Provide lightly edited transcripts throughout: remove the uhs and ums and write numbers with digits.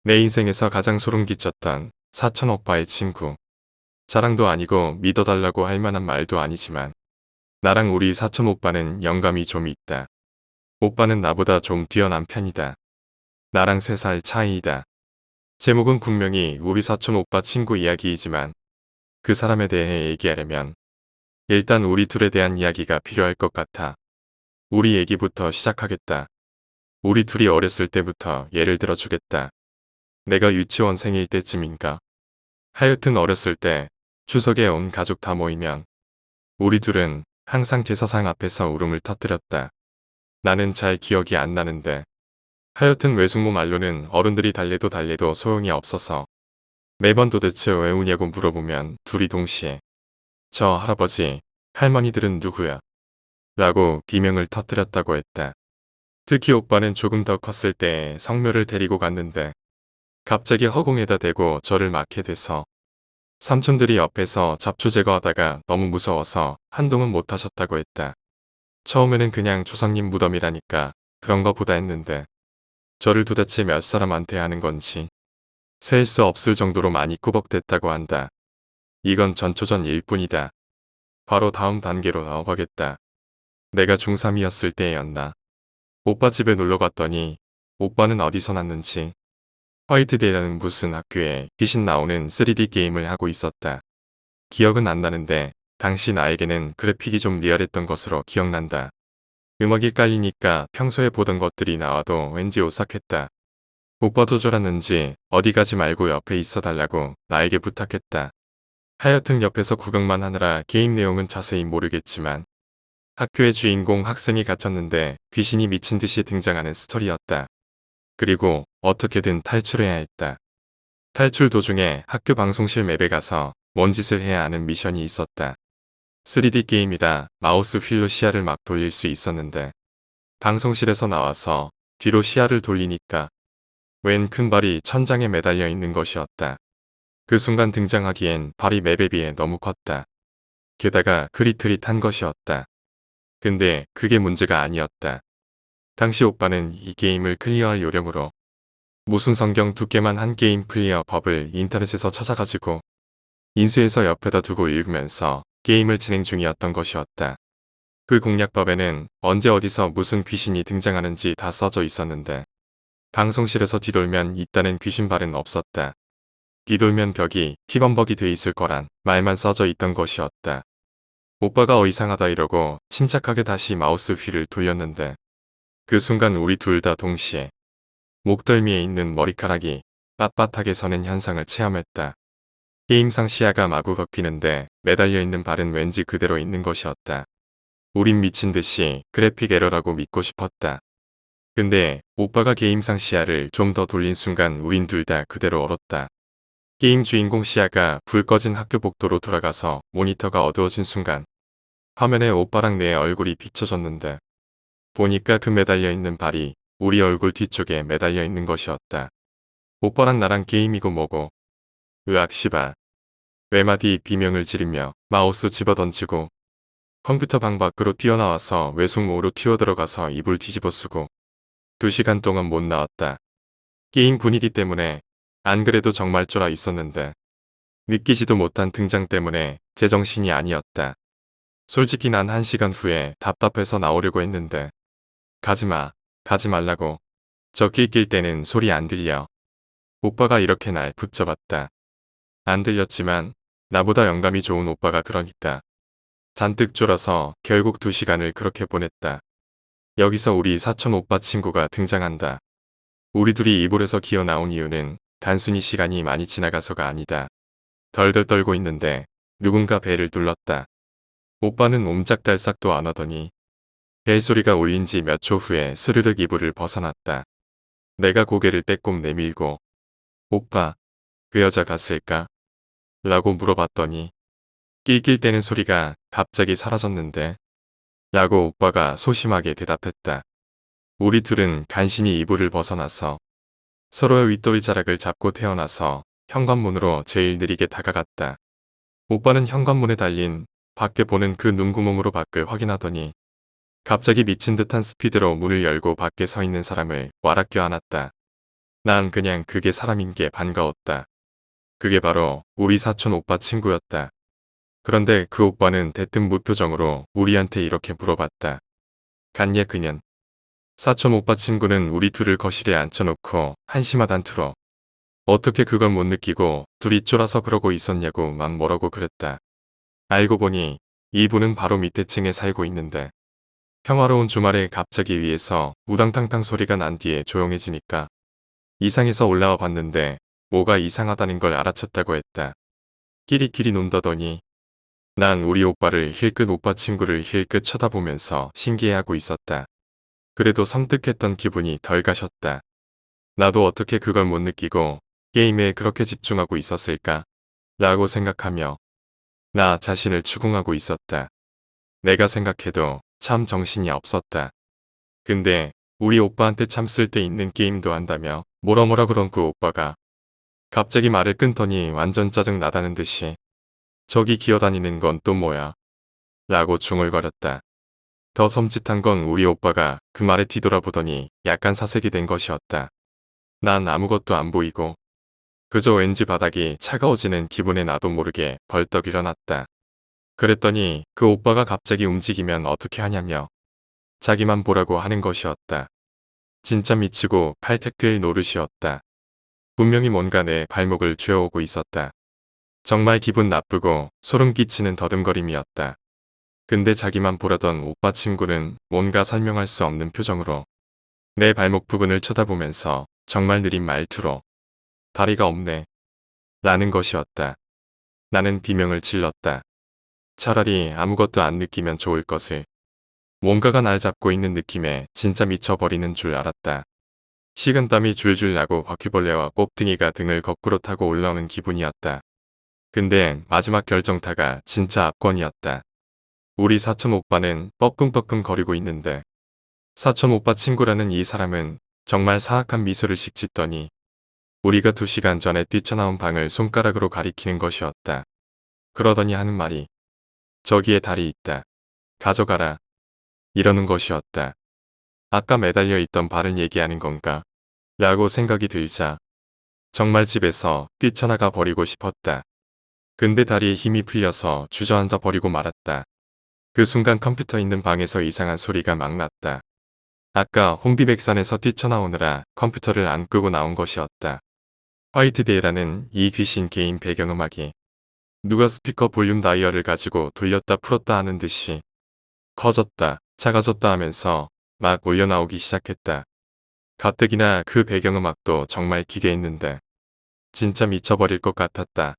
내 인생에서 가장 소름 끼쳤던 사촌 오빠의 친구. 자랑도 아니고 믿어달라고 할 만한 말도 아니지만 나랑 우리 사촌 오빠는 영감이 좀 있다. 오빠는 나보다 좀 뛰어난 편이다. 나랑 3살 차이이다. 제목은 분명히 우리 사촌 오빠 친구 이야기이지만 그 사람에 대해 얘기하려면 일단 우리 둘에 대한 이야기가 필요할 것 같아. 우리 얘기부터 시작하겠다. 우리 둘이 어렸을 때부터 예를 들어주겠다. 내가 유치원생일 때쯤인가. 하여튼 어렸을 때 추석에 온 가족 다 모이면 우리 둘은 항상 제사상 앞에서 울음을 터뜨렸다. 나는 잘 기억이 안 나는데 하여튼 외숙모 말로는 어른들이 달래도 소용이 없어서 매번 도대체 왜 우냐고 물어보면 둘이 동시에 저 할아버지, 할머니들은 누구야? 라고 비명을 터뜨렸다고 했다. 특히 오빠는 조금 더 컸을 때 성묘를 데리고 갔는데 갑자기 허공에다 대고 저를 맞게 돼서 삼촌들이 옆에서 잡초 제거하다가 너무 무서워서 한동안 못하셨다고 했다. 처음에는 그냥 조상님 무덤이라니까 그런 거 보다 했는데 저를 도대체 몇 사람한테 하는 건지 셀 수 없을 정도로 많이 꾸벅댔다고 한다. 이건 전초전 일뿐이다. 바로 다음 단계로 나와보겠다. 내가 중3이었을 때였나. 오빠 집에 놀러 갔더니 오빠는 어디서 났는지 화이트데이라는 무슨 학교에 귀신 나오는 3D 게임을 하고 있었다. 기억은 안 나는데 당시 나에게는 그래픽이 좀 리얼했던 것으로 기억난다. 음악이 깔리니까 평소에 보던 것들이 나와도 왠지 오싹했다. 오빠도 졸았는지 어디 가지 말고 옆에 있어 달라고 나에게 부탁했다. 하여튼 옆에서 구경만 하느라 게임 내용은 자세히 모르겠지만 학교의 주인공 학생이 갇혔는데 귀신이 미친 듯이 등장하는 스토리였다. 그리고 어떻게든 탈출해야 했다. 탈출 도중에 학교 방송실 맵에 가서 뭔 짓을 해야 하는 미션이 있었다. 3D 게임이라 마우스 휠로 시야를 막 돌릴 수 있었는데 방송실에서 나와서 뒤로 시야를 돌리니까 웬 큰 발이 천장에 매달려 있는 것이었다. 그 순간 등장하기엔 발이 맵에 비해 너무 컸다. 게다가 흐릿흐릿한 것이었다. 근데 그게 문제가 아니었다. 당시 오빠는 이 게임을 클리어할 요령으로 무슨 성경 두께만 한 게임 클리어 법을 인터넷에서 찾아가지고 인수해서 옆에다 두고 읽으면서 게임을 진행 중이었던 것이었다. 그 공략법에는 언제 어디서 무슨 귀신이 등장하는지 다 써져 있었는데 방송실에서 뒤돌면 있다는 귀신발은 없었다. 뒤돌면 벽이 피범벅이 돼 있을 거란 말만 써져 있던 것이었다. 오빠가 이상하다 이러고 침착하게 다시 마우스 휠을 돌렸는데 그 순간 우리 둘 다 동시에 목덜미에 있는 머리카락이 빳빳하게 서는 현상을 체험했다. 게임상 시야가 마구 걷히는데 매달려 있는 발은 왠지 그대로 있는 것이었다. 우린 미친 듯이 그래픽 에러라고 믿고 싶었다. 근데 오빠가 게임상 시야를 좀 더 돌린 순간 우린 둘 다 그대로 얼었다. 게임 주인공 시야가 불 꺼진 학교 복도로 돌아가서 모니터가 어두워진 순간 화면에 오빠랑 내 얼굴이 비춰졌는데 보니까 그 매달려 있는 발이 우리 얼굴 뒤쪽에 매달려 있는 것이었다. 오빠랑 나랑 게임이고 뭐고. 으악 씨발. 외마디 비명을 지르며 마우스 집어던지고 컴퓨터 방 밖으로 뛰어나와서 외숙모로 튀어들어가서 이불 뒤집어 쓰고 2시간 동안 못 나왔다. 게임 분위기 때문에 안 그래도 정말 쫄아 있었는데 느끼지도 못한 등장 때문에 제정신이 아니었다. 솔직히 난 1시간 후에 답답해서 나오려고 했는데 가지마, 가지 말라고. 저 낄낄 때는 소리 안 들려. 오빠가 이렇게 날 붙잡았다. 안 들렸지만 나보다 영감이 좋은 오빠가 그러니까. 잔뜩 쫄아서 결국 2시간을 그렇게 보냈다. 여기서 우리 사촌 오빠 친구가 등장한다. 우리 둘이 이불에서 기어 나온 이유는 단순히 시간이 많이 지나가서가 아니다. 덜덜 떨고 있는데 누군가 배를 눌렀다. 오빠는 옴짝달싹도 안 하더니 벨소리가 울린 지 몇 초 후에 스르륵 이불을 벗어났다. 내가 고개를 빼꼼 내밀고 오빠, 그 여자 갔을까? 라고 물어봤더니 낄낄대는 소리가 갑자기 사라졌는데 라고 오빠가 소심하게 대답했다. 우리 둘은 간신히 이불을 벗어나서 서로의 윗도리 자락을 잡고 태어나서 현관문으로 제일 느리게 다가갔다. 오빠는 현관문에 달린 밖에 보는 그 눈구멍으로 밖을 확인하더니 갑자기 미친 듯한 스피드로 문을 열고 밖에 서 있는 사람을 와락 껴안았다. 난 그냥 그게 사람인 게 반가웠다. 그게 바로 우리 사촌 오빠 친구였다. 그런데 그 오빠는 대뜸 무표정으로 우리한테 이렇게 물어봤다. 갔냐 그년. 사촌 오빠 친구는 우리 둘을 거실에 앉혀놓고 한심하단 투로 어떻게 그걸 못 느끼고 둘이 쫄아서 그러고 있었냐고 막 뭐라고 그랬다. 알고 보니 이분은 바로 밑에 층에 살고 있는데 평화로운 주말에 갑자기 위에서 우당탕탕 소리가 난 뒤에 조용해지니까 이상해서 올라와 봤는데 뭐가 이상하다는 걸 알아챘다고 했다. 끼리끼리 논다더니 난 우리 오빠를 힐끗 오빠 친구를 힐끗 쳐다보면서 신기해하고 있었다. 그래도 섬뜩했던 기분이 덜 가셨다. 나도 어떻게 그걸 못 느끼고 게임에 그렇게 집중하고 있었을까? 라고 생각하며 나 자신을 추궁하고 있었다. 내가 생각해도 참 정신이 없었다. 근데 우리 오빠한테 참 쓸데있는 게임도 한다며 뭐라 그런 그 오빠가 갑자기 말을 끊더니 완전 짜증 나다는 듯이 저기 기어다니는 건 또 뭐야? 라고 중얼거렸다. 더 섬찟한 건 우리 오빠가 그 말에 뒤돌아보더니 약간 사색이 된 것이었다. 난 아무것도 안 보이고 그저 왠지 바닥이 차가워지는 기분에 나도 모르게 벌떡 일어났다. 그랬더니 그 오빠가 갑자기 움직이면 어떻게 하냐며 자기만 보라고 하는 것이었다. 진짜 미치고 팔테끌 노릇이었다. 분명히 뭔가 내 발목을 쥐어오고 있었다. 정말 기분 나쁘고 소름 끼치는 더듬거림이었다. 근데 자기만 보라던 오빠 친구는 뭔가 설명할 수 없는 표정으로 내 발목 부근을 쳐다보면서 정말 느린 말투로 다리가 없네 라는 것이었다. 나는 비명을 질렀다. 차라리 아무것도 안 느끼면 좋을 것을. 뭔가가 날 잡고 있는 느낌에 진짜 미쳐버리는 줄 알았다. 식은땀이 줄줄 나고 바퀴벌레와 꼽등이가 등을 거꾸로 타고 올라오는 기분이었다. 근데 마지막 결정타가 진짜 압권이었다. 우리 사촌 오빠는 뻐끔뻐끔 거리고 있는데 사촌 오빠 친구라는 이 사람은 정말 사악한 미소를 씩 짓더니 우리가 2시간 전에 뛰쳐나온 방을 손가락으로 가리키는 것이었다. 그러더니 하는 말이 저기에 달이 있다. 가져가라. 이러는 것이었다. 아까 매달려 있던 발을 얘기하는 건가? 라고 생각이 들자 정말 집에서 뛰쳐나가 버리고 싶었다. 근데 다리에 힘이 풀려서 주저앉아 버리고 말았다. 그 순간 컴퓨터 있는 방에서 이상한 소리가 막 났다. 아까 혼비백산에서 뛰쳐나오느라 컴퓨터를 안 끄고 나온 것이었다. 화이트데이라는 이 귀신 게임 배경음악이 누가 스피커 볼륨 다이얼을 가지고 돌렸다 풀었다 하는 듯이 커졌다 작아졌다 하면서 막 올려나오기 시작했다. 가뜩이나 그 배경음악도 정말 기괴했는데 진짜 미쳐버릴 것 같았다.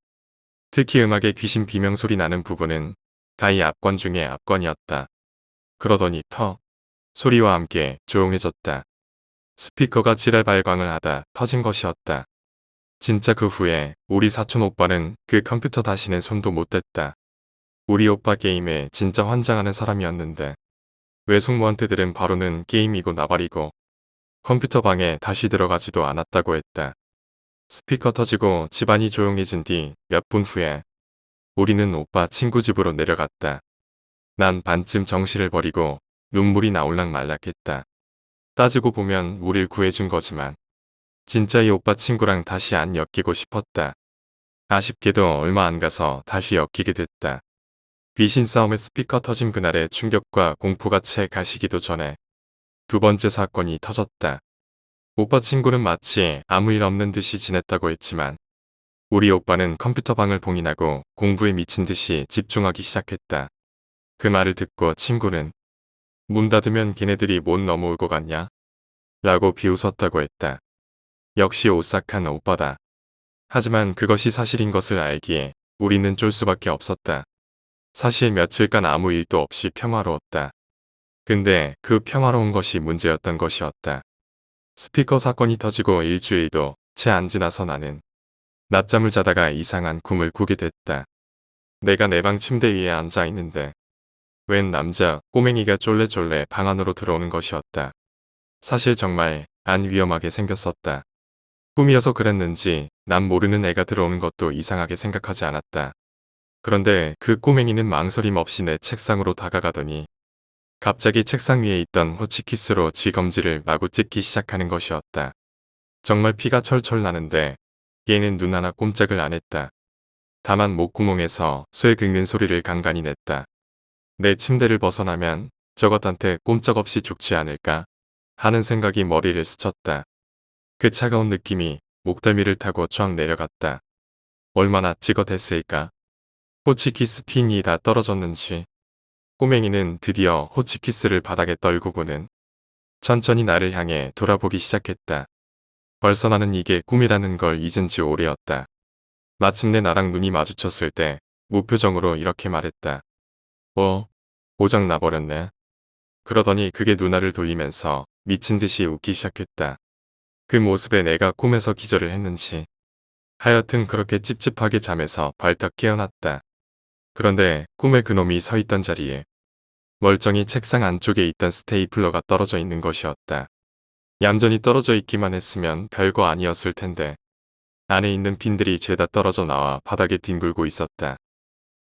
특히 음악의 귀신 비명소리 나는 부분은 가히 압권 중의 압권이었다. 그러더니 퍽 소리와 함께 조용해졌다. 스피커가 지랄 발광을 하다 터진 것이었다. 진짜 그 후에 우리 사촌 오빠는 그 컴퓨터 다시는 손도 못 댔다. 우리 오빠 게임에 진짜 환장하는 사람이었는데 외숙모한테들은 바로는 게임이고 나발이고 컴퓨터 방에 다시 들어가지도 않았다고 했다. 스피커 터지고 집안이 조용해진 뒤 몇 분 후에 우리는 오빠 친구 집으로 내려갔다. 난 반쯤 정신을 버리고 눈물이 나올락 말락했다. 따지고 보면 우릴 구해준 거지만 진짜 이 오빠 친구랑 다시 안 엮이고 싶었다. 아쉽게도 얼마 안 가서 다시 엮이게 됐다. 귀신 싸움에 스피커 터진 그날의 충격과 공포가 채 가시기도 전에 2번째 사건이 터졌다. 오빠 친구는 마치 아무 일 없는 듯이 지냈다고 했지만 우리 오빠는 컴퓨터 방을 봉인하고 공부에 미친 듯이 집중하기 시작했다. 그 말을 듣고 친구는 문 닫으면 걔네들이 못 넘어올 것 같냐? 라고 비웃었다고 했다. 역시 오싹한 오빠다. 하지만 그것이 사실인 것을 알기에 우리는 쫄 수밖에 없었다. 사실 며칠간 아무 일도 없이 평화로웠다. 근데 그 평화로운 것이 문제였던 것이었다. 스피커 사건이 터지고 일주일도 채 안 지나서 나는 낮잠을 자다가 이상한 꿈을 꾸게 됐다. 내가 내 방 침대 위에 앉아 있는데 웬 남자 꼬맹이가 쫄래쫄래 방 안으로 들어오는 것이었다. 사실 정말 안 위험하게 생겼었다. 꿈이어서 그랬는지 난 모르는 애가 들어오는 것도 이상하게 생각하지 않았다. 그런데 그 꼬맹이는 망설임 없이 내 책상으로 다가가더니 갑자기 책상 위에 있던 호치키스로 지 검지를 마구 찢기 시작하는 것이었다. 정말 피가 철철 나는데 얘는 눈 하나 꼼짝을 안 했다. 다만 목구멍에서 쇠 긁는 소리를 간간히 냈다. 내 침대를 벗어나면 저것한테 꼼짝없이 죽지 않을까 하는 생각이 머리를 스쳤다. 그 차가운 느낌이 목덜미를 타고 쫙 내려갔다. 얼마나 찌긋했을까. 호치키스 핀이 다 떨어졌는지 꼬맹이는 드디어 호치키스를 바닥에 떨구고는 천천히 나를 향해 돌아보기 시작했다. 벌써 나는 이게 꿈이라는 걸 잊은 지 오래였다. 마침내 나랑 눈이 마주쳤을 때 무표정으로 이렇게 말했다. 고장 나버렸네. 그러더니 그게 누나를 돌리면서 미친 듯이 웃기 시작했다. 그 모습에 내가 꿈에서 기절을 했는지 하여튼 그렇게 찝찝하게 잠에서 발딱 깨어났다. 그런데 꿈에 그놈이 서 있던 자리에 멀쩡히 책상 안쪽에 있던 스테이플러가 떨어져 있는 것이었다. 얌전히 떨어져 있기만 했으면 별거 아니었을 텐데 안에 있는 핀들이 죄다 떨어져 나와 바닥에 뒹굴고 있었다.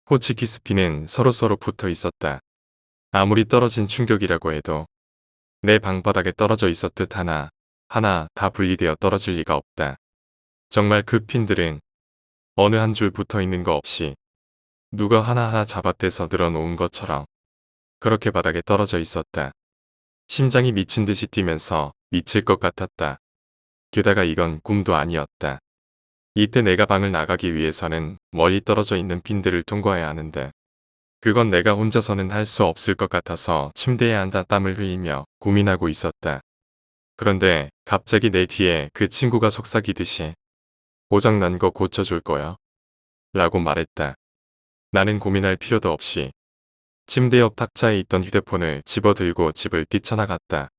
호치키스 핀은 서로서로 붙어 있었다. 아무리 떨어진 충격이라고 해도 내 방바닥에 떨어져 있었듯 하나 다 분리되어 떨어질 리가 없다. 정말 그 핀들은 어느 한 줄 붙어 있는 거 없이 누가 하나하나 잡아떼서 늘어놓은 것처럼 그렇게 바닥에 떨어져 있었다. 심장이 미친 듯이 뛰면서 미칠 것 같았다. 게다가 이건 꿈도 아니었다. 이때 내가 방을 나가기 위해서는 멀리 떨어져 있는 핀들을 통과해야 하는데 그건 내가 혼자서는 할 수 없을 것 같아서 침대에 앉아 땀을 흘리며 고민하고 있었다. 그런데 갑자기 내 뒤에 그 친구가 속삭이듯이 고장난 거 고쳐줄 거야 라고 말했다. 나는 고민할 필요도 없이 침대 옆 탁자에 있던 휴대폰을 집어들고 집을 뛰쳐나갔다.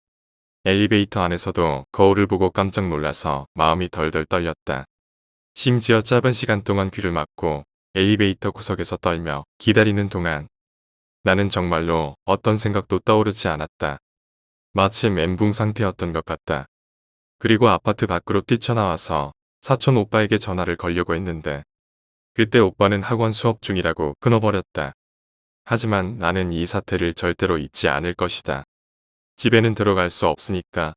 엘리베이터 안에서도 거울을 보고 깜짝 놀라서 마음이 덜덜 떨렸다. 심지어 짧은 시간 동안 귀를 막고 엘리베이터 구석에서 떨며 기다리는 동안 나는 정말로 어떤 생각도 떠오르지 않았다. 마치 멘붕 상태였던 것 같다. 그리고 아파트 밖으로 뛰쳐나와서 사촌 오빠에게 전화를 걸려고 했는데 그때 오빠는 학원 수업 중이라고 끊어버렸다. 하지만 나는 이 사태를 절대로 잊지 않을 것이다. 집에는 들어갈 수 없으니까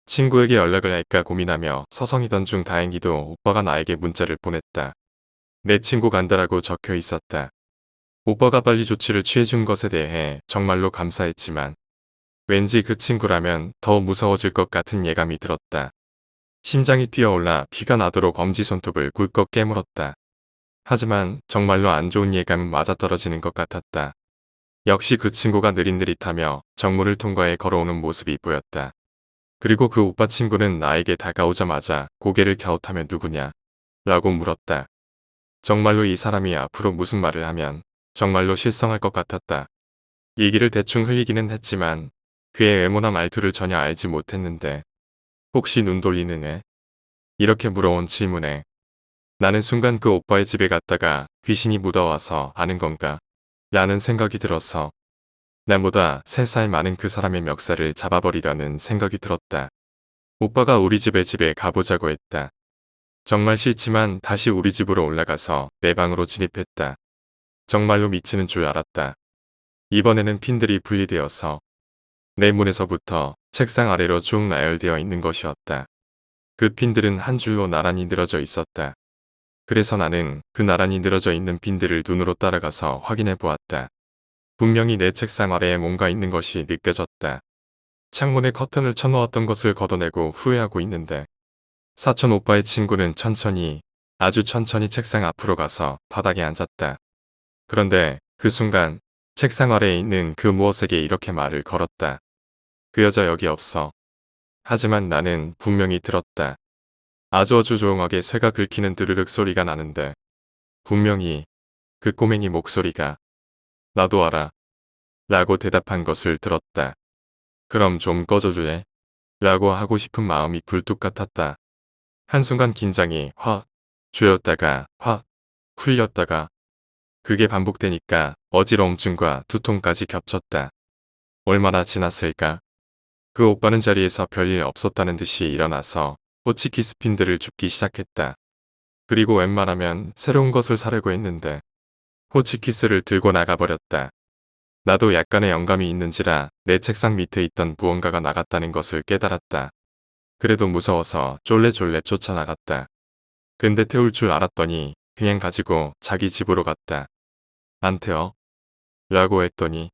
친구에게 연락을 할까 고민하며 서성이던 중 다행히도 오빠가 나에게 문자를 보냈다. 내 친구 간다라고 적혀 있었다. 오빠가 빨리 조치를 취해준 것에 대해 정말로 감사했지만 왠지 그 친구라면 더 무서워질 것 같은 예감이 들었다. 심장이 뛰어올라 피가 나도록 엄지손톱을 굴꺽 깨물었다. 하지만 정말로 안 좋은 예감은 맞아떨어지는 것 같았다. 역시 그 친구가 느릿느릿하며 정문을 통과해 걸어오는 모습이 보였다. 그리고 그 오빠 친구는 나에게 다가오자마자 고개를 갸웃하며 누구냐? 라고 물었다. 정말로 이 사람이 앞으로 무슨 말을 하면 정말로 실성할 것 같았다. 얘기를 대충 흘리기는 했지만 그의 외모나 말투를 전혀 알지 못했는데 혹시 눈 돌리는 애? 이렇게 물어온 질문에 나는 순간 그 오빠의 집에 갔다가 귀신이 묻어와서 아는 건가? 라는 생각이 들어서 나보다 3살 많은 그 사람의 멱살을 잡아버리려는 생각이 들었다. 오빠가 우리 집에 가보자고 했다. 정말 싫지만 다시 우리 집으로 올라가서 내 방으로 진입했다. 정말로 미치는 줄 알았다. 이번에는 핀들이 분리되어서 내 문에서부터 책상 아래로 쭉 나열되어 있는 것이었다. 그 핀들은 한 줄로 나란히 늘어져 있었다. 그래서 나는 그 나란히 늘어져 있는 핀들을 눈으로 따라가서 확인해 보았다. 분명히 내 책상 아래에 뭔가 있는 것이 느껴졌다. 창문에 커튼을 쳐놓았던 것을 걷어내고 후회하고 있는데 사촌 오빠의 친구는 아주 천천히 책상 앞으로 가서 바닥에 앉았다. 그런데 그 순간 책상 아래에 있는 그 무엇에게 이렇게 말을 걸었다. 그 여자 여기 없어. 하지만 나는 분명히 들었다. 아주 조용하게 쇠가 긁히는 드르륵 소리가 나는데 분명히 그 꼬맹이 목소리가 나도 알아 라고 대답한 것을 들었다. 그럼 좀 꺼져줄래? 라고 하고 싶은 마음이 굴뚝 같았다. 한순간 긴장이 확 줄였다가 확 풀렸다가 그게 반복되니까 어지러움증과 두통까지 겹쳤다. 얼마나 지났을까? 그 오빠는 자리에서 별일 없었다는 듯이 일어나서 호치키스 핀들을 줍기 시작했다. 그리고 웬만하면 새로운 것을 사려고 했는데 호치키스를 들고 나가버렸다. 나도 약간의 영감이 있는지라 내 책상 밑에 있던 무언가가 나갔다는 것을 깨달았다. 그래도 무서워서 쫄래쫄래 쫓아나갔다. 근데 태울 줄 알았더니 그냥 가지고 자기 집으로 갔다. 안 태워? 라고 했더니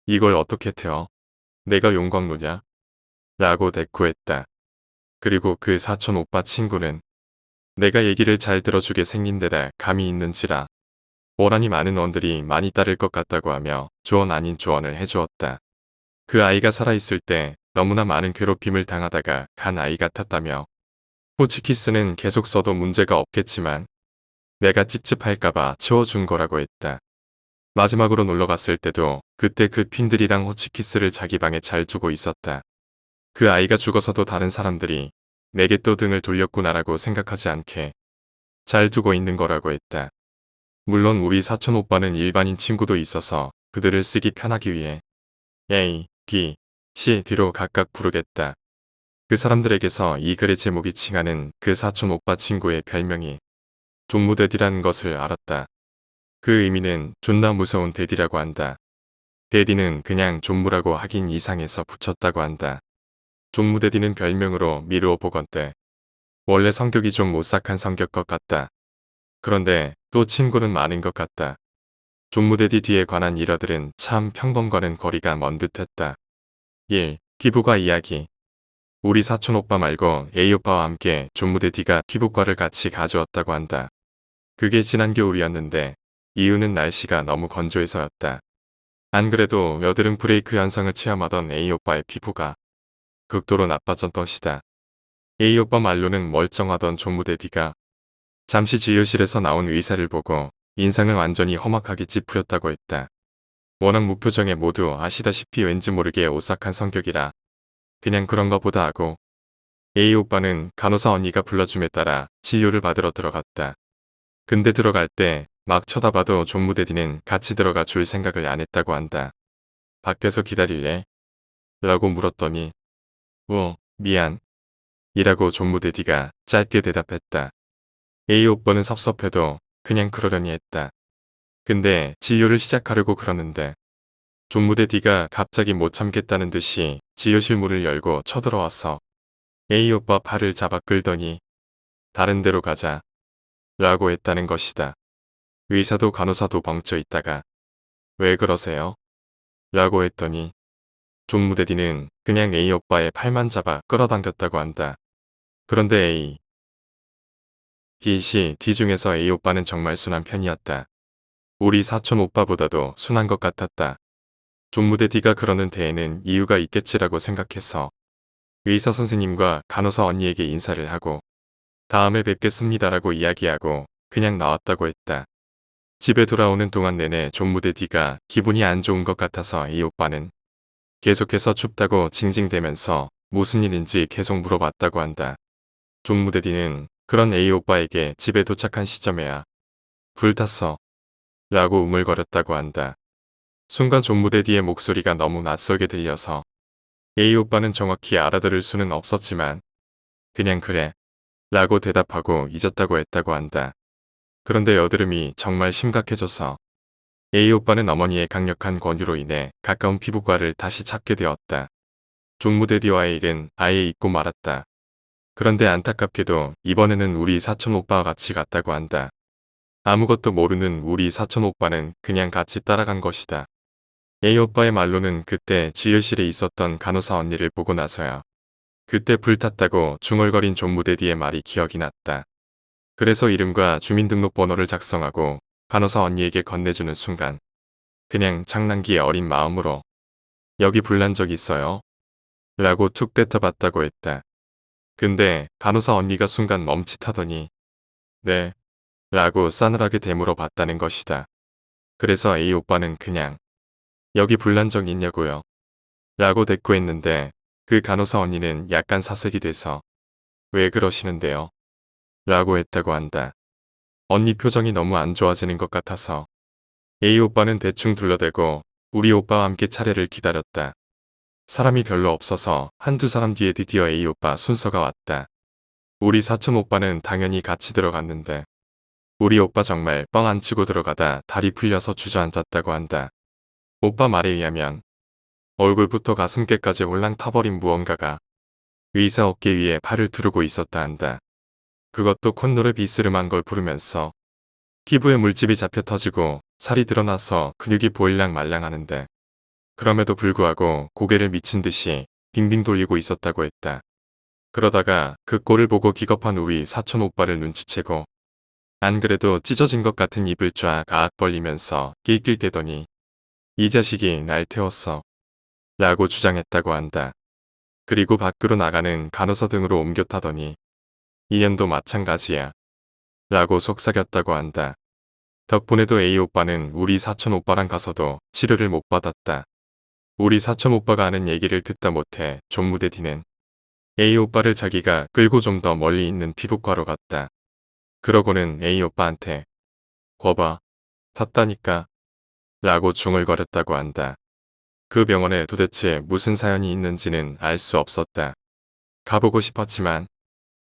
이걸 어떻게 태워? 내가 용광로냐? 라고 대꾸했다. 그리고 그 사촌 오빠 친구는 내가 얘기를 잘 들어주게 생긴 데다 감이 있는지라 원한이 많은 원들이 많이 따를 것 같다고 하며 조언 아닌 조언을 해주었다. 그 아이가 살아있을 때 너무나 많은 괴롭힘을 당하다가 간 아이 같았다며 호치키스는 계속 써도 문제가 없겠지만 내가 찝찝할까봐 치워준 거라고 했다. 마지막으로 놀러 갔을 때도 그때 그 핀들이랑 호치키스를 자기 방에 잘 두고 있었다. 그 아이가 죽어서도 다른 사람들이 내게 또 등을 돌렸구나라고 생각하지 않게 잘 두고 있는 거라고 했다. 물론 우리 사촌 오빠는 일반인 친구도 있어서 그들을 쓰기 편하기 위해 A, B, C, D로 각각 부르겠다. 그 사람들에게서 이 글의 제목이 칭하는 그 사촌 오빠 친구의 별명이 존무대디라는 것을 알았다. 그 의미는 존나 무서운 대디라고 한다. 대디는 그냥 존무라고 하긴 이상해서 붙였다고 한다. 존무대디는 별명으로 미루어 보건 때 원래 성격이 좀 오싹한 성격 것 같다. 그런데 또 친구는 많은 것 같다. 존무대디 뒤에 관한 일화들은 참 평범과는 거리가 먼 듯했다. 1. 피부과 이야기. 우리 사촌 오빠 말고 A 오빠와 함께 존무대디가 피부과를 같이 가주었다고 한다. 그게 지난 겨울이었는데 이유는 날씨가 너무 건조해서였다. 안 그래도 여드름 브레이크 현상을 체험하던 A 오빠의 피부가 극도로 나빠졌던 것이다. A 오빠 말로는 멀쩡하던 존무대디가 잠시 진료실에서 나온 의사를 보고 인상을 완전히 험악하게 찌푸렸다고 했다. 워낙 무표정에 모두 아시다시피 왠지 모르게 오싹한 성격이라 그냥 그런가 보다 하고 A 오빠는 간호사 언니가 불러줌에 따라 진료를 받으러 들어갔다. 근데 들어갈 때 막 쳐다봐도 존무대디는 같이 들어가 줄 생각을 안 했다고 한다. 밖에서 기다릴래? 라고 물었더니 미안. 이라고 존무대디가 짧게 대답했다. A 오빠는 섭섭해도 그냥 그러려니 했다. 근데 진료를 시작하려고 그러는데 존무대디가 갑자기 못 참겠다는 듯이 진료실 문을 열고 쳐들어와서 A 오빠 팔을 잡아 끌더니 다른 데로 가자 라고 했다는 것이다. 의사도 간호사도 벙쪄 있다가 왜 그러세요? 라고 했더니 존무대디는 그냥 A 오빠의 팔만 잡아 끌어당겼다고 한다. 그런데 A, B, C, D 중에서 A 오빠는 정말 순한 편이었다. 우리 사촌 오빠보다도 순한 것 같았다. 존무대디가 그러는 데에는 이유가 있겠지라고 생각해서 의사 선생님과 간호사 언니에게 인사를 하고 다음에 뵙겠습니다라고 이야기하고 그냥 나왔다고 했다. 집에 돌아오는 동안 내내 존무대디가 기분이 안 좋은 것 같아서 이 오빠는 계속해서 춥다고 징징대면서 무슨 일인지 계속 물어봤다고 한다. 존무대디는 그런 A 오빠에게 집에 도착한 시점에야 불탔어 라고 우물거렸다고 한다. 순간 존무대디의 목소리가 너무 낯설게 들려서 A 오빠는 정확히 알아들을 수는 없었지만 그냥 그래 라고 대답하고 잊었다고 했다고 한다. 그런데 여드름이 정말 심각해져서 A 오빠는 어머니의 강력한 권유로 인해 가까운 피부과를 다시 찾게 되었다. 존무대디와의 일은 아예 잊고 말았다. 그런데 안타깝게도 이번에는 우리 사촌 오빠와 같이 갔다고 한다. 아무것도 모르는 우리 사촌 오빠는 그냥 같이 따라간 것이다. A 오빠의 말로는 그때 진료실에 있었던 간호사 언니를 보고 나서야 그때 불탔다고 중얼거린 존무대디의 말이 기억이 났다. 그래서 이름과 주민등록번호를 작성하고 간호사 언니에게 건네주는 순간 그냥 장난기의 어린 마음으로 여기 불난 적 있어요? 라고 툭 뱉어봤다고 했다. 근데 간호사 언니가 순간 멈칫하더니 네 라고 싸늘하게 되물어 봤다는 것이다. 그래서 A 오빠는 그냥 여기 불난 적 있냐고요? 라고 대꾸했는데 그 간호사 언니는 약간 사색이 돼서 왜 그러시는데요? 라고 했다고 한다. 언니 표정이 너무 안 좋아지는 것 같아서 A 오빠는 대충 둘러대고 우리 오빠와 함께 차례를 기다렸다. 사람이 별로 없어서 한두 사람 뒤에 드디어 A 오빠 순서가 왔다. 우리 사촌 오빠는 당연히 같이 들어갔는데 우리 오빠 정말 뻥 안 치고 들어가다 다리 풀려서 주저앉았다고 한다. 오빠 말에 의하면 얼굴부터 가슴께까지 홀랑 타버린 무언가가 의사 어깨 위에 팔을 두르고 있었다 한다. 그것도 콧노래 비스름한 걸 부르면서 피부에 물집이 잡혀 터지고 살이 드러나서 근육이 보일랑 말랑 하는데 그럼에도 불구하고 고개를 미친 듯이 빙빙 돌리고 있었다고 했다. 그러다가 그 꼴을 보고 기겁한 우리 사촌 오빠를 눈치채고 안 그래도 찢어진 것 같은 입을 쫙 아악 벌리면서 낄낄대더니 이 자식이 날 태웠어 라고 주장했다고 한다. 그리고 밖으로 나가는 간호사 등으로 옮겨 타더니 이년도 마찬가지야 라고 속삭였다고 한다. 덕분에도 A 오빠는 우리 사촌 오빠랑 가서도 치료를 못 받았다. 우리 사촌 오빠가 하는 얘기를 듣다 못해 존무대 D는 A 오빠를 자기가 끌고 좀 더 멀리 있는 피부과로 갔다. 그러고는 A 오빠한테 거봐 탔다니까 라고 중얼거렸다고 한다. 그 병원에 도대체 무슨 사연이 있는지는 알 수 없었다. 가보고 싶었지만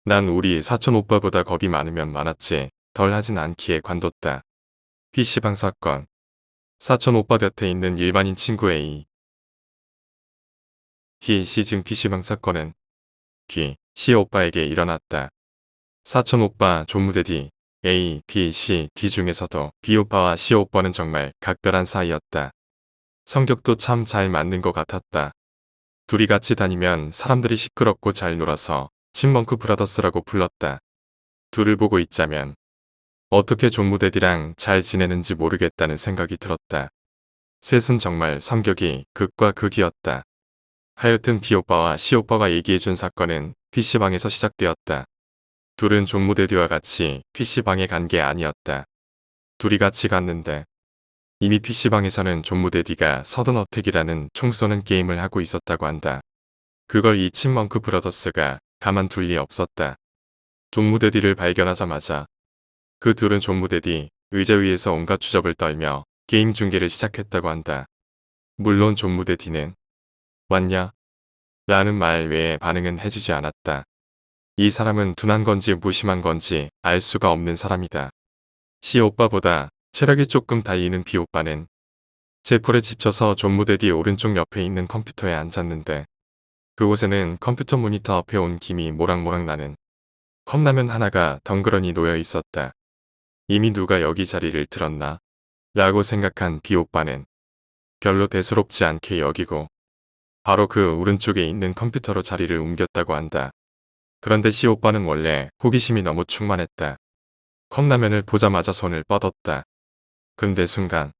난 우리 사촌 오빠보다 겁이 많으면 많았지 덜 하진 않기에 관뒀다. PC방 사건. 사촌 오빠 곁에 있는 일반인 친구 A. 시중 PC방 사건은 C 오빠에게 일어났다. 사촌 오빠 존무대 D, A, B, C, D 중에서도 B 오빠와 C 오빠는 정말 각별한 사이였다. 성격도 참 잘 맞는 것 같았다. 둘이 같이 다니면 사람들이 시끄럽고 잘 놀아서 친먼크 브라더스라고 불렀다. 둘을 보고 있자면 어떻게 존무대 D랑 잘 지내는지 모르겠다는 생각이 들었다. 셋은 정말 성격이 극과 극이었다. 하여튼 B오빠와 C오빠가 얘기해준 사건은 PC방에서 시작되었다. 둘은 존무대 D와 같이 PC방에 간 게 아니었다. 둘이 같이 갔는데 이미 PC방에서는 존무대 D가 서든 어택이라는 총 쏘는 게임을 하고 있었다고 한다. 그걸 이 친먼크 브라더스가 가만둘 리 없었다. 존무대 D를 발견하자마자 그 둘은 존무대 D 의자 위에서 온갖 주접을 떨며 게임 중계를 시작했다고 한다. 물론 존무대 D는 왔냐? 라는 말 외에 반응은 해주지 않았다. 이 사람은 둔한 건지 무심한 건지 알 수가 없는 사람이다. C 오빠보다 체력이 조금 달리는 B 오빠는 제풀에 지쳐서 존무대 D 오른쪽 옆에 있는 컴퓨터에 앉았는데 그곳에는 컴퓨터 모니터 앞에 온 김이 모락모락 나는 컵라면 하나가 덩그러니 놓여 있었다. 이미 누가 여기 자리를 들었나? 라고 생각한 B 오빠는 별로 대수롭지 않게 여기고 바로 그 오른쪽에 있는 컴퓨터로 자리를 옮겼다고 한다. 그런데 C 오빠는 원래 호기심이 너무 충만했다. 컵라면을 보자마자 손을 뻗었다. 근데 순간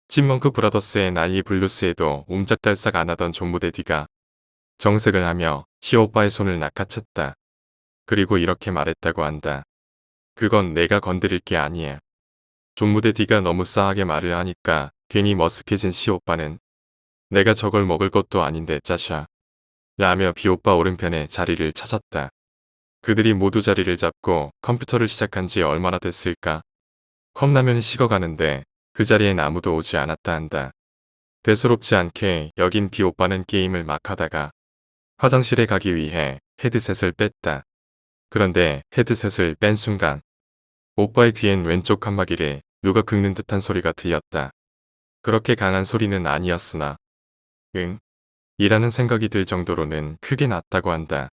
친먼크 브라더스의 난리 블루스에도 옴짝달싹 안 하던 존무대 D가 정색을 하며 C 오빠의 손을 낚아챘다. 그리고 이렇게 말했다고 한다. 그건 내가 건드릴 게 아니야. 존무대 D가 너무 싸하게 말을 하니까 괜히 머쓱해진 C 오빠는 내가 저걸 먹을 것도 아닌데 짜샤 라며 B 오빠 오른편에 자리를 찾았다. 그들이 모두 자리를 잡고 컴퓨터를 시작한 지 얼마나 됐을까? 컵라면이 식어가는데 그 자리엔 아무도 오지 않았다 한다. 대수롭지 않게 여긴 B 오빠는 게임을 막 하다가 화장실에 가기 위해 헤드셋을 뺐다. 그런데 헤드셋을 뺀 순간 오빠의 귀엔 왼쪽 칸막이를 누가 긁는 듯한 소리가 들렸다. 그렇게 강한 소리는 아니었으나 응? 이라는 생각이 들 정도로는 크게 났다고 한다.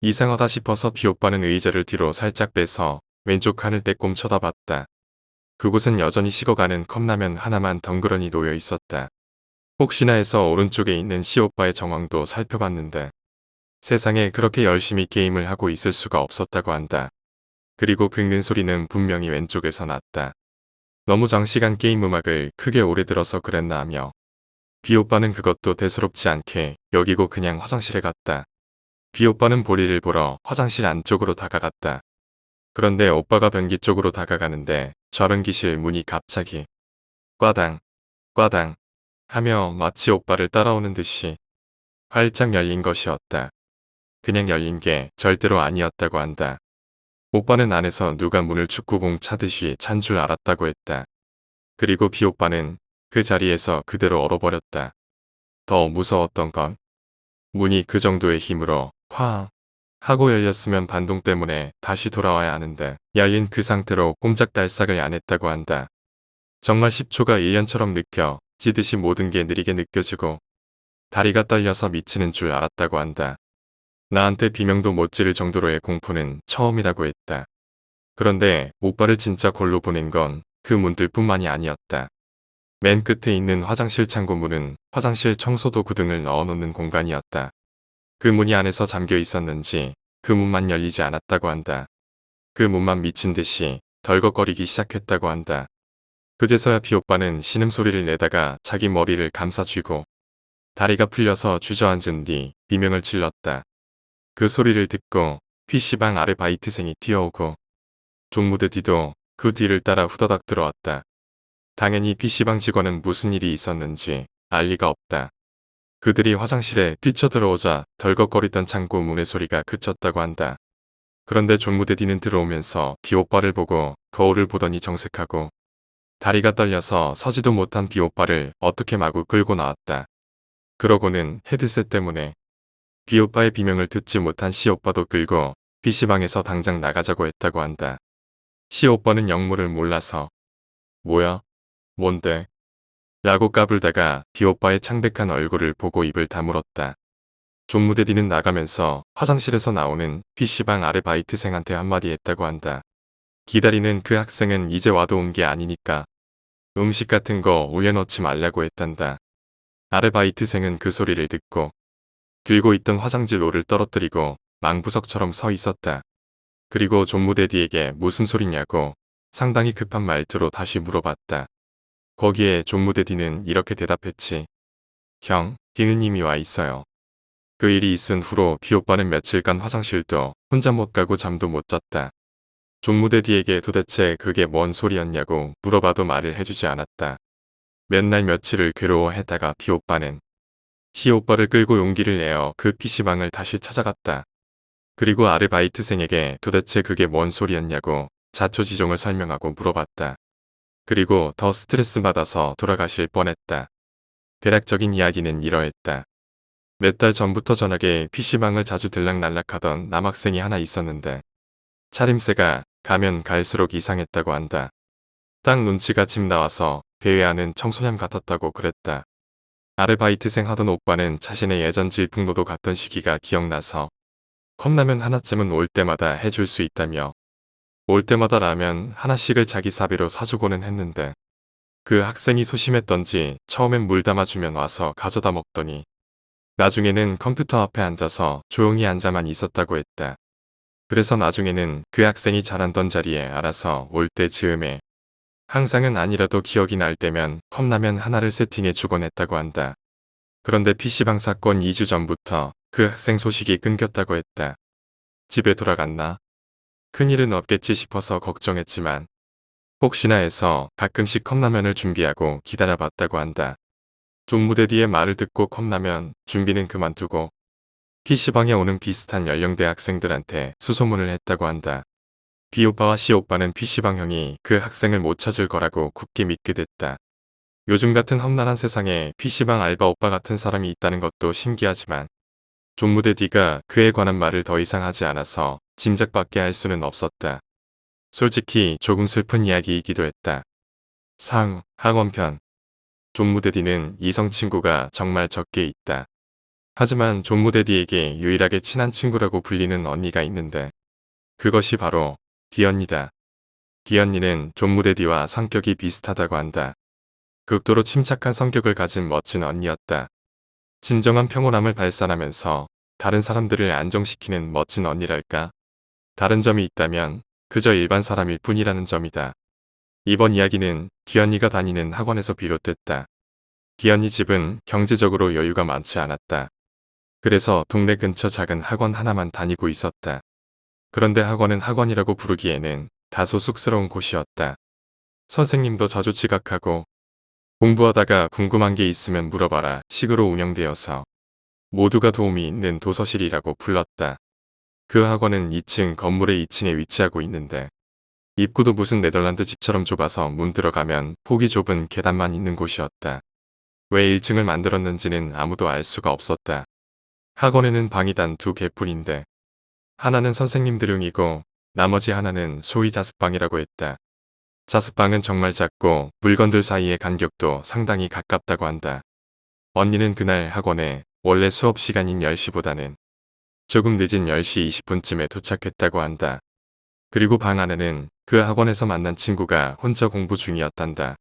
이상하다 싶어서 B 오빠는 의자를 뒤로 살짝 빼서 왼쪽 칸을 빼꼼 쳐다봤다. 그곳은 여전히 식어가는 컵라면 하나만 덩그러니 놓여 있었다. 혹시나 해서 오른쪽에 있는 C 오빠의 정황도 살펴봤는데 세상에 그렇게 열심히 게임을 하고 있을 수가 없었다고 한다. 그리고 긁는 소리는 분명히 왼쪽에서 났다. 너무 장시간 게임 음악을 크게 오래 들어서 그랬나 하며 B 오빠는 그것도 대수롭지 않게 여기고 그냥 화장실에 갔다. B 오빠는 볼일을 보러 화장실 안쪽으로 다가갔다. 그런데 오빠가 변기 쪽으로 다가가는데 저변기실 문이 갑자기 꽈당 꽈당 하며 마치 오빠를 따라오는 듯이 활짝 열린 것이었다. 그냥 열린 게 절대로 아니었다고 한다. 오빠는 안에서 누가 문을 축구공 차듯이 찬 줄 알았다고 했다. 그리고 B 오빠는 그 자리에서 그대로 얼어버렸다. 더 무서웠던 건 문이 그 정도의 힘으로 쾅 하고 열렸으면 반동 때문에 다시 돌아와야 하는데 열린 그 상태로 꼼짝달싹을 안 했다고 한다. 정말 10초가 1년처럼 느껴지듯이 모든 게 느리게 느껴지고 다리가 떨려서 미치는 줄 알았다고 한다. 나한테 비명도 못 지를 정도로의 공포는 처음이라고 했다. 그런데 오빠를 진짜 골로 보낸 건 그 문들뿐만이 아니었다. 맨 끝에 있는 화장실 창고 문은 화장실 청소도구 등을 넣어놓는 공간이었다. 그 문이 안에서 잠겨 있었는지 그 문만 열리지 않았다고 한다. 그 문만 미친 듯이 덜컥거리기 시작했다고 한다. 그제서야 비오빠는 신음소리를 내다가 자기 머리를 감싸쥐고 다리가 풀려서 주저앉은 뒤 비명을 질렀다. 그 소리를 듣고 PC방 아르바이트생이 뛰어오고 종무대 뒤도 그 뒤를 따라 후다닥 들어왔다. 당연히 PC방 직원은 무슨 일이 있었는지 알 리가 없다. 그들이 화장실에 뛰쳐들어오자 덜컥거리던 창고 문의 소리가 그쳤다고 한다. 그런데 종무대 뒤는 들어오면서 비오빠를 보고 거울을 보더니 정색하고 다리가 떨려서 서지도 못한 비오빠를 어떻게 마구 끌고 나왔다. 그러고는 헤드셋 때문에 비오빠의 비명을 듣지 못한 시오빠도 끌고 PC방에서 당장 나가자고 했다고 한다. 시오빠는 영문을 몰라서 뭐야? 뭔데? 라고 까불다가 비오빠의 창백한 얼굴을 보고 입을 다물었다. 존무대 뒤는 나가면서 화장실에서 나오는 PC방 아르바이트생한테 한마디 했다고 한다. 기다리는 그 학생은 이제 와도 온 게 아니니까 음식 같은 거 올려놓지 말라고 했단다. 아르바이트생은 그 소리를 듣고 들고 있던 화장지 롤을 떨어뜨리고 망부석처럼 서 있었다. 그리고 존무대 뒤에게 무슨 소리냐고 상당히 급한 말투로 다시 물어봤다. 거기에 존무대 뒤는 이렇게 대답했지. 형, 비누님이 와 있어요. 그 일이 있은 후로 비오빠는 며칠간 화장실도 혼자 못 가고 잠도 못 잤다. 존무대 뒤에게 도대체 그게 뭔 소리였냐고 물어봐도 말을 해주지 않았다. 맨날 며칠을 괴로워했다가 비오빠는 시오빠를 끌고 용기를 내어 그 PC방을 다시 찾아갔다. 그리고 아르바이트생에게 도대체 그게 뭔 소리였냐고 자초지종을 설명하고 물어봤다. 그리고 더 스트레스 받아서 돌아가실 뻔했다. 대략적인 이야기는 이러했다. 몇 달 전부터 저녁에 PC방을 자주 들락날락하던 남학생이 하나 있었는데 차림새가 가면 갈수록 이상했다고 한다. 딱 눈치가 침 나와서 배회하는 청소년 같았다고 그랬다. 아르바이트생 하던 오빠는 자신의 예전 질풍노도 갔던 시기가 기억나서 컵라면 하나쯤은 올 때마다 해줄 수 있다며 올 때마다 라면 하나씩을 자기 사비로 사주고는 했는데 그 학생이 소심했던지 처음엔 물 담아주면 와서 가져다 먹더니 나중에는 컴퓨터 앞에 앉아서 조용히 앉아만 있었다고 했다. 그래서 나중에는 그 학생이 잘하던 자리에 알아서 올 때 즈음에 항상은 아니라도 기억이 날 때면 컵라면 하나를 세팅해 주곤 했다고 한다. 그런데 PC방 사건 2주 전부터 그 학생 소식이 끊겼다고 했다. 집에 돌아갔나? 큰일은 없겠지 싶어서 걱정했지만 혹시나 해서 가끔씩 컵라면을 준비하고 기다려봤다고 한다. 종무대 뒤의 말을 듣고 컵라면 준비는 그만두고 PC방에 오는 비슷한 연령대 학생들한테 수소문을 했다고 한다. B오빠와 C오빠는 PC방 형이 그 학생을 못 찾을 거라고 굳게 믿게 됐다. 요즘 같은 험난한 세상에 PC방 알바 오빠 같은 사람이 있다는 것도 신기하지만 종무대 D가 그에 관한 말을 더 이상 하지 않아서 짐작밖에 할 수는 없었다. 솔직히 조금 슬픈 이야기이기도 했다. 학원편. 존무대 D는 이성 친구가 정말 적게 있다. 하지만 존무대 D에게 유일하게 친한 친구라고 불리는 언니가 있는데 그것이 바로 D언니다. D언니는 존무대 D와 성격이 비슷하다고 한다. 극도로 침착한 성격을 가진 멋진 언니였다. 진정한 평온함을 발산하면서 다른 사람들을 안정시키는 멋진 언니랄까? 다른 점이 있다면 그저 일반 사람일 뿐이라는 점이다. 이번 이야기는 D언니가 다니는 학원에서 비롯됐다. D언니 집은 경제적으로 여유가 많지 않았다. 그래서 동네 근처 작은 학원 하나만 다니고 있었다. 그런데 학원은 학원이라고 부르기에는 다소 쑥스러운 곳이었다. 선생님도 자주 지각하고 공부하다가 궁금한 게 있으면 물어봐라 식으로 운영되어서 모두가 도움이 있는 도서실이라고 불렀다. 그 학원은 2층 건물의 2층에 위치하고 있는데 입구도 무슨 네덜란드 집처럼 좁아서 문 들어가면 폭이 좁은 계단만 있는 곳이었다. 왜 1층을 만들었는지는 아무도 알 수가 없었다. 학원에는 방이 단 2개뿐인데 하나는 선생님들용이고 나머지 하나는 소위 자습방이라고 했다. 자습방은 정말 작고 물건들 사이의 간격도 상당히 가깝다고 한다. 언니는 그날 학원에 원래 수업 시간인 10시보다는 조금 늦은 10시 20분쯤에 도착했다고 한다. 그리고 방 안에는 그 학원에서 만난 친구가 혼자 공부 중이었단다.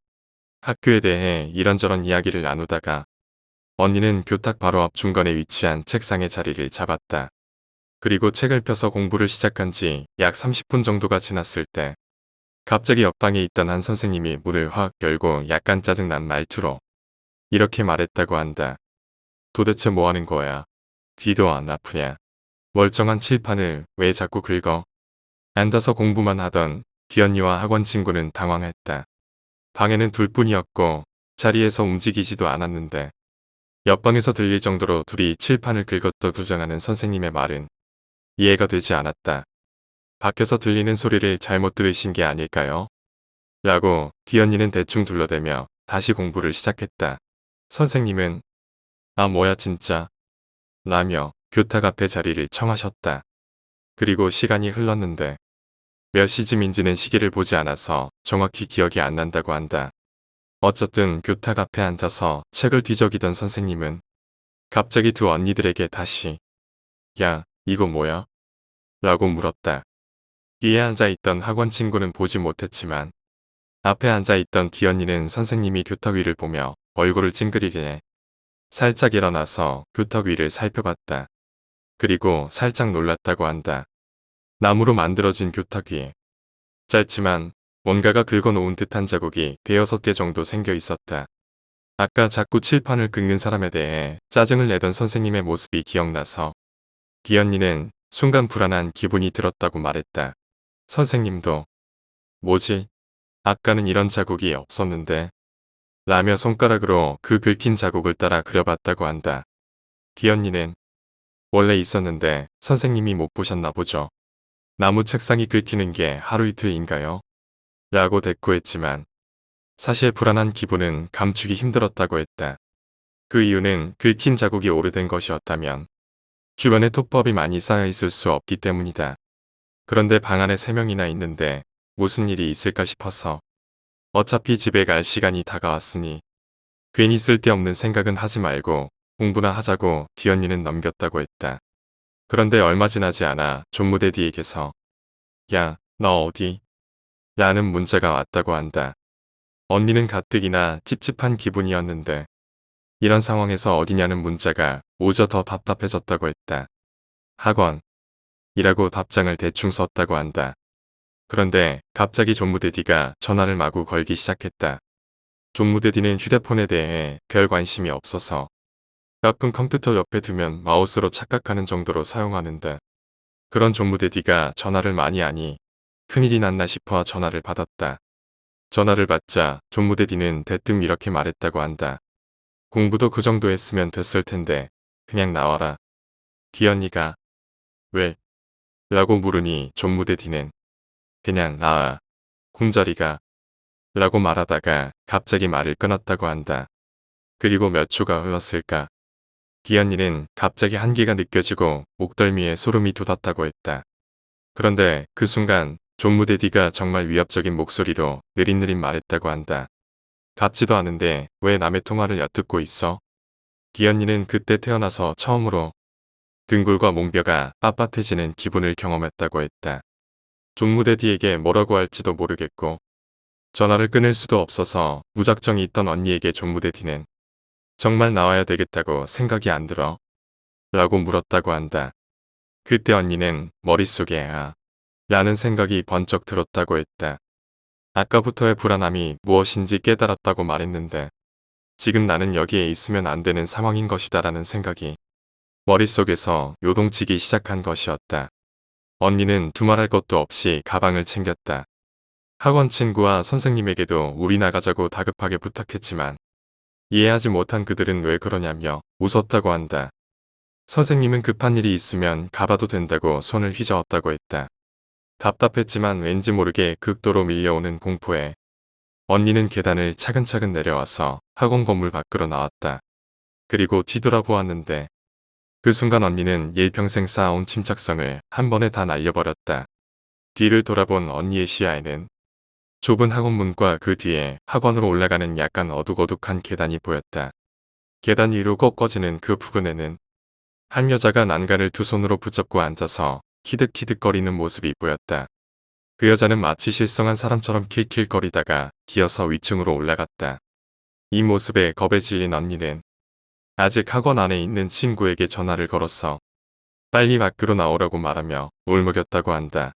학교에 대해 이런저런 이야기를 나누다가 언니는 교탁 바로 앞 중간에 위치한 책상에 자리를 잡았다. 그리고 책을 펴서 공부를 시작한 지 약 30분 정도가 지났을 때 갑자기 옆방에 있던 한 선생님이 문을 확 열고 약간 짜증난 말투로 이렇게 말했다고 한다. 도대체 뭐 하는 거야? 귀도 안 아프냐? 멀쩡한 칠판을 왜 자꾸 긁어? 앉아서 공부만 하던 기언니와 학원 친구는 당황했다. 방에는 둘뿐이었고 자리에서 움직이지도 않았는데 옆방에서 들릴 정도로 둘이 칠판을 긁었다 부정하는 선생님의 말은 이해가 되지 않았다. 밖에서 들리는 소리를 잘못 들으신 게 아닐까요? 라고 기언니는 대충 둘러대며 다시 공부를 시작했다. 선생님은 아 뭐야 진짜 라며 교탁 앞에 자리를 청하셨다. 그리고 시간이 흘렀는데 몇 시쯤인지는 시계를 보지 않아서 정확히 기억이 안 난다고 한다. 어쨌든 교탁 앞에 앉아서 책을 뒤적이던 선생님은 갑자기 두 언니들에게 다시 야, 이거 뭐야? 라고 물었다. 뒤에 앉아있던 학원 친구는 보지 못했지만 앞에 앉아있던 기언니는 선생님이 교탁 위를 보며 얼굴을 찡그리게 살짝 일어나서 교탁 위를 살펴봤다. 그리고 살짝 놀랐다고 한다. 나무로 만들어진 교탁 위에 짧지만 뭔가가 긁어놓은 듯한 자국이 5-6개 정도 생겨 있었다. 아까 자꾸 칠판을 긁는 사람에 대해 짜증을 내던 선생님의 모습이 기억나서 기언니는 순간 불안한 기분이 들었다고 말했다. 선생님도 뭐지? 아까는 이런 자국이 없었는데 라며 손가락으로 그 긁힌 자국을 따라 그려봤다고 한다. 기언니는 원래 있었는데 선생님이 못 보셨나 보죠. 나무 책상이 긁히는 게 하루 이틀인가요? 라고 대꾸했지만 사실 불안한 기분은 감추기 힘들었다고 했다. 그 이유는 긁힌 자국이 오래된 것이었다면 주변에 톱밥이 많이 쌓여 있을 수 없기 때문이다. 그런데 방 안에 3명이나 있는데 무슨 일이 있을까 싶어서 어차피 집에 갈 시간이 다가왔으니 괜히 쓸데없는 생각은 하지 말고 공부나 하자고 기언니는 넘겼다고 했다. 그런데 얼마 지나지 않아 존무대디에게서 야, 너 어디? 라는 문자가 왔다고 한다. 언니는 가뜩이나 찝찝한 기분이었는데 이런 상황에서 어디냐는 문자가 오져 더 답답해졌다고 했다. 학원이라고 답장을 대충 썼다고 한다. 그런데 갑자기 존무대디가 전화를 마구 걸기 시작했다. 존무대디는 휴대폰에 대해 별 관심이 없어서 가끔 컴퓨터 옆에 두면 마우스로 착각하는 정도로 사용하는데 그런 존무대디가 전화를 많이 하니 큰일이 났나 싶어 전화를 받았다. 전화를 받자 존무대디는 대뜸 이렇게 말했다고 한다. 공부도 그 정도 했으면 됐을 텐데 그냥 나와라. 기언니가 왜? 라고 물으니 존무대디는 그냥 나와. 꿈자리가 라고 말하다가 갑자기 말을 끊었다고 한다. 그리고 몇 초가 흘렀을까. 기언니는 갑자기 한기가 느껴지고 목덜미에 소름이 돋았다고 했다. 그런데 그 순간 존무대디가 정말 위협적인 목소리로 느릿느릿 말했다고 한다. 같지도 않은데 왜 남의 통화를 엿듣고 있어? 기언니는 그때 태어나서 처음으로 등골과 몽뼈가 빳빳해지는 기분을 경험했다고 했다. 존무대디에게 뭐라고 할지도 모르겠고 전화를 끊을 수도 없어서 무작정 있던 언니에게 존무대디는 정말 나와야 되겠다고 생각이 안 들어? 라고 물었다고 한다. 그때 언니는 머릿속에 라는 생각이 번쩍 들었다고 했다. 아까부터의 불안함이 무엇인지 깨달았다고 말했는데 지금 나는 여기에 있으면 안 되는 상황인 것이다 라는 생각이 머릿속에서 요동치기 시작한 것이었다. 언니는 두말할 것도 없이 가방을 챙겼다. 학원 친구와 선생님에게도 우리 나가자고 다급하게 부탁했지만 이해하지 못한 그들은 왜 그러냐며 웃었다고 한다. 선생님은 급한 일이 있으면 가봐도 된다고 손을 휘저었다고 했다. 답답했지만 왠지 모르게 극도로 밀려오는 공포에 언니는 계단을 차근차근 내려와서 학원 건물 밖으로 나왔다. 그리고 뒤돌아보았는데 그 순간 언니는 일평생 쌓아온 침착성을 한 번에 다 날려버렸다. 뒤를 돌아본 언니의 시야에는 좁은 학원 문과 그 뒤에 학원으로 올라가는 약간 어둑어둑한 계단이 보였다. 계단 위로 꺾어지는 그 부근에는 한 여자가 난간을 두 손으로 붙잡고 앉아서 키득키득거리는 모습이 보였다. 그 여자는 마치 실성한 사람처럼 킬킬거리다가 기어서 위층으로 올라갔다. 이 모습에 겁에 질린 언니는 아직 학원 안에 있는 친구에게 전화를 걸었어. 빨리 밖으로 나오라고 말하며 울먹였다고 한다.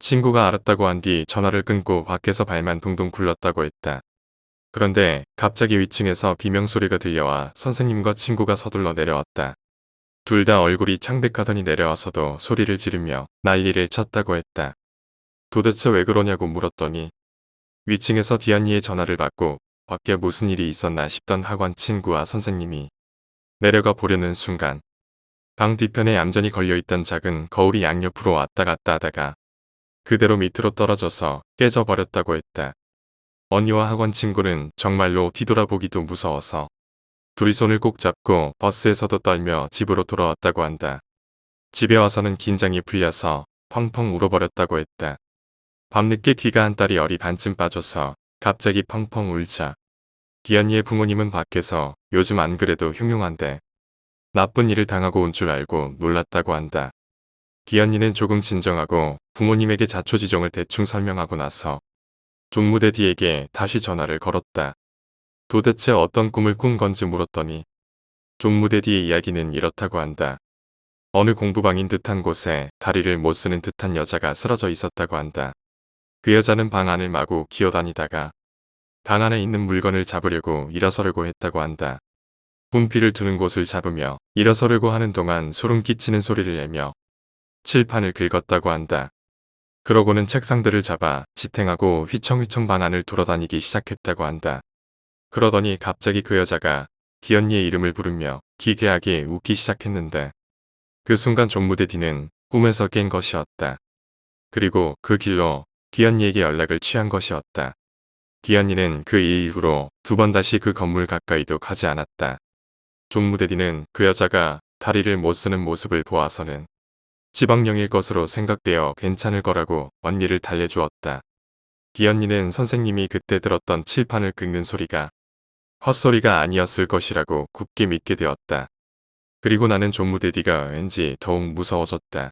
친구가 알았다고 한 뒤 전화를 끊고 밖에서 발만 동동 굴렀다고 했다. 그런데 갑자기 위층에서 비명소리가 들려와 선생님과 친구가 서둘러 내려왔다. 둘 다 얼굴이 창백하더니 내려와서도 소리를 지르며 난리를 쳤다고 했다. 도대체 왜 그러냐고 물었더니 위층에서 디언니의 전화를 받고 밖에 무슨 일이 있었나 싶던 학원 친구와 선생님이 내려가 보려는 순간 방 뒤편에 얌전히 걸려있던 작은 거울이 양옆으로 왔다 갔다 하다가 그대로 밑으로 떨어져서 깨져버렸다고 했다. 언니와 학원 친구는 정말로 뒤돌아보기도 무서워서 둘이 손을 꼭 잡고 버스에서도 떨며 집으로 돌아왔다고 한다. 집에 와서는 긴장이 풀려서 펑펑 울어버렸다고 했다. 밤늦게 귀가한 딸이 열이 반쯤 빠져서 갑자기 펑펑 울자 디언니의 부모님은 밖에서 요즘 안 그래도 흉흉한데 나쁜 일을 당하고 온 줄 알고 놀랐다고 한다. 디언니는 조금 진정하고 부모님에게 자초지종을 대충 설명하고 나서 종무대디에게 다시 전화를 걸었다. 도대체 어떤 꿈을 꾼 건지 물었더니 종무대디의 이야기는 이렇다고 한다. 어느 공부방인 듯한 곳에 다리를 못 쓰는 듯한 여자가 쓰러져 있었다고 한다. 그 여자는 방 안을 마구 기어다니다가 방 안에 있는 물건을 잡으려고 일어서려고 했다고 한다. 분필을 두는 곳을 잡으며 일어서려고 하는 동안 소름 끼치는 소리를 내며 칠판을 긁었다고 한다. 그러고는 책상들을 잡아 지탱하고 휘청휘청 방 안을 돌아다니기 시작했다고 한다. 그러더니 갑자기 그 여자가 디언니의 이름을 부르며 기괴하게 웃기 시작했는데 그 순간 종무대디는 꿈에서 깬 것이었다. 그리고 그 길로 디언니에게 연락을 취한 것이었다. 디언니는 그 일 이후로 두 번 다시 그 건물 가까이도 가지 않았다. 종무대디는 그 여자가 다리를 못 쓰는 모습을 보아서는 지방령일 것으로 생각되어 괜찮을 거라고 언니를 달래주었다. 디언니는 선생님이 그때 들었던 칠판을 긁는 소리가 헛소리가 아니었을 것이라고 굳게 믿게 되었다. 그리고 나는 종무대디가 왠지 더욱 무서워졌다.